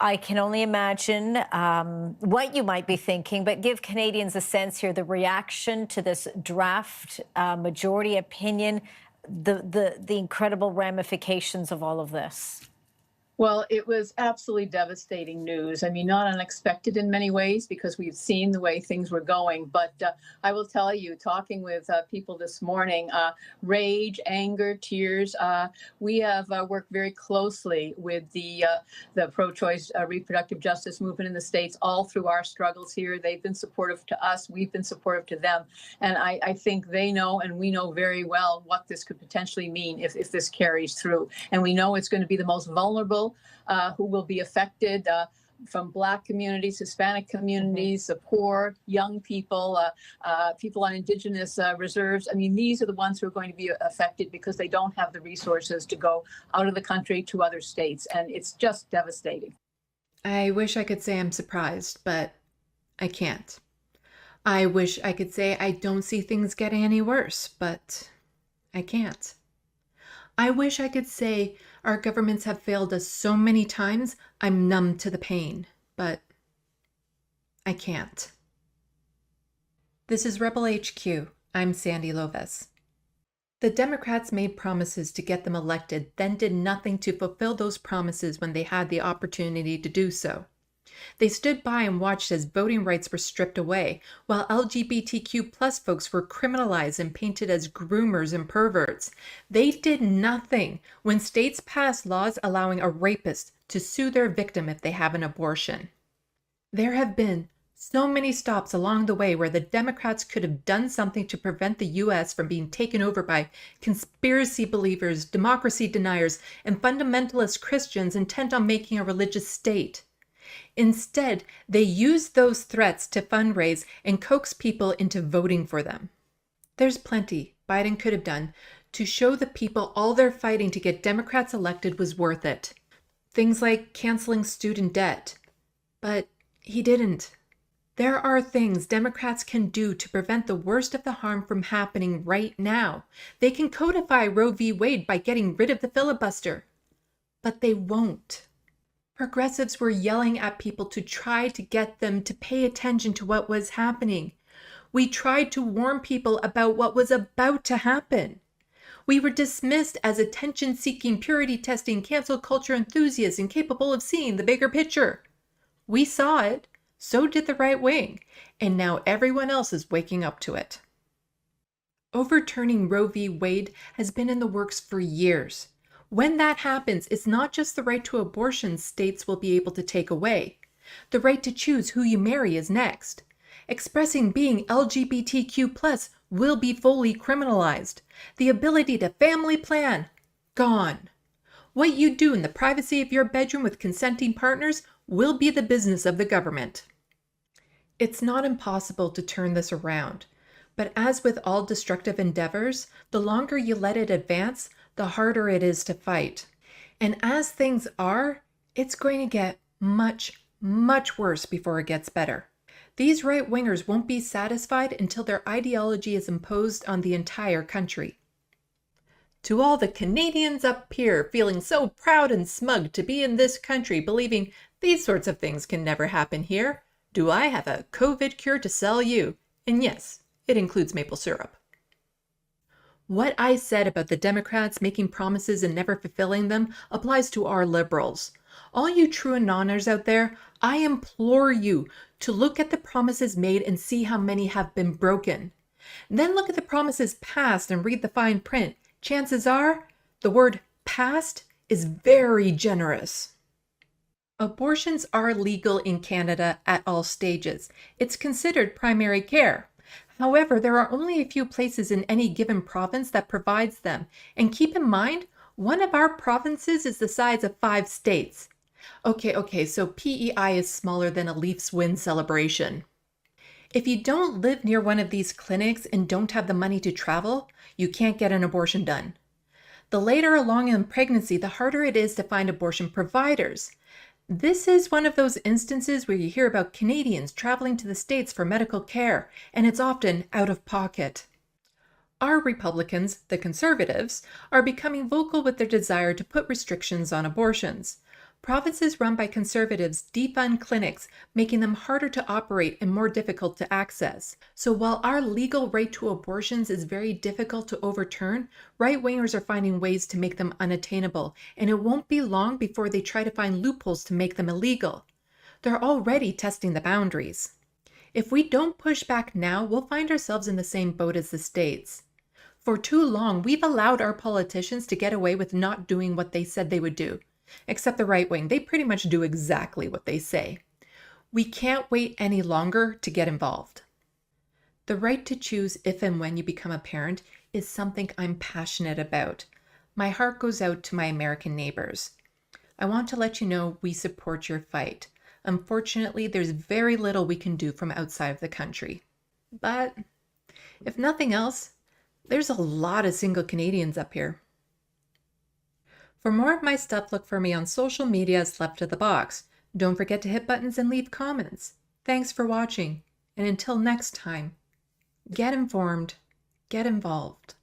I can only imagine what you might be thinking, but give Canadians a sense here, the reaction to this draft majority opinion, the incredible ramifications of all of this. Well, it was absolutely devastating news. I mean, not unexpected in many ways because we've seen the way things were going. But I will tell you, talking with people this morning, rage, anger, tears. We have worked very closely with the pro-choice reproductive justice movement in the States all through our struggles here. They've been supportive to us. We've been supportive to them. And I think they know and we know very well what this could potentially mean if this carries through. And we know it's going to be the most vulnerable who will be affected, from Black communities, Hispanic communities, the poor, young people, people on Indigenous reserves. I mean, these are the ones who are going to be affected because they don't have the resources to go out of the country to other states. And it's just devastating. I wish I could say I'm surprised, but I can't. I wish I could say I don't see things getting any worse, but I can't. I wish I could say our governments have failed us so many times, I'm numb to the pain, but I can't. This is Rebel HQ. I'm Sandee Lovas. The Democrats made promises to get them elected, then did nothing to fulfill those promises when they had the opportunity to do so. They stood by and watched as voting rights were stripped away, while LGBTQ plus folks were criminalized and painted as groomers and perverts. They did nothing when states passed laws allowing a rapist to sue their victim if they have an abortion. There have been so many stops along the way where the Democrats could have done something to prevent the U.S. from being taken over by conspiracy believers, democracy deniers, and fundamentalist Christians intent on making a religious state. Instead, they used those threats to fundraise and coax people into voting for them. There's plenty Biden could have done to show the people all their fighting to get Democrats elected was worth it. Things like canceling student debt. But he didn't. There are things Democrats can do to prevent the worst of the harm from happening right now. They can codify Roe v. Wade by getting rid of the filibuster. But they won't. Progressives were yelling at people to try to get them to pay attention to what was happening. We tried to warn people about what was about to happen. We were dismissed as attention-seeking, purity-testing, cancel culture enthusiasts incapable of seeing the bigger picture. We saw it, so did the right wing, and now everyone else is waking up to it. Overturning Roe v. Wade has been in the works for years. When that happens, it's not just the right to abortion states will be able to take away. The right to choose who you marry is next. Expressing being LGBTQ+ will be fully criminalized. The ability to family plan, gone. What you do in the privacy of your bedroom with consenting partners will be the business of the government. It's not impossible to turn this around, but as with all destructive endeavors, the longer you let it advance, the harder it is to fight. And as things are, it's going to get much, much worse before it gets better. These right-wingers won't be satisfied until their ideology is imposed on the entire country. To all the Canadians up here feeling so proud and smug to be in this country, believing these sorts of things can never happen here, do I have a COVID cure to sell you? And yes, it includes maple syrup. What I said about the Democrats making promises and never fulfilling them applies to our liberals. All you true anoners out there, I implore you to look at the promises made and see how many have been broken. Then look at the promises passed and read the fine print. Chances are, the word passed is very generous. Abortions are legal in Canada at all stages. It's considered primary care. However, there are only a few places in any given province that provides them. And keep in mind, one of our provinces is the size of 5 states. Okay, so PEI is smaller than a Leafs win celebration. If you don't live near one of these clinics and don't have the money to travel, you can't get an abortion done. The later along in pregnancy, the harder it is to find abortion providers. This is one of those instances where you hear about Canadians traveling to the States for medical care, and it's often out of pocket. Our Republicans, the Conservatives, are becoming vocal with their desire to put restrictions on abortions. Provinces run by conservatives defund clinics, making them harder to operate and more difficult to access. So while our legal right to abortions is very difficult to overturn, right-wingers are finding ways to make them unattainable, and it won't be long before they try to find loopholes to make them illegal. They're already testing the boundaries. If we don't push back now, we'll find ourselves in the same boat as the states. For too long, we've allowed our politicians to get away with not doing what they said they would do. Except the right wing, they pretty much do exactly what they say. We can't wait any longer to get involved. The right to choose if and when you become a parent is something I'm passionate about. My heart goes out to my American neighbors. I want to let you know we support your fight. Unfortunately, there's very little we can do from outside of the country. But if nothing else, there's a lot of single Canadians up here. For more of my stuff, look for me on social media as Left of the Box. Don't forget to hit buttons and leave comments. Thanks for watching, and until next time, get informed, get involved.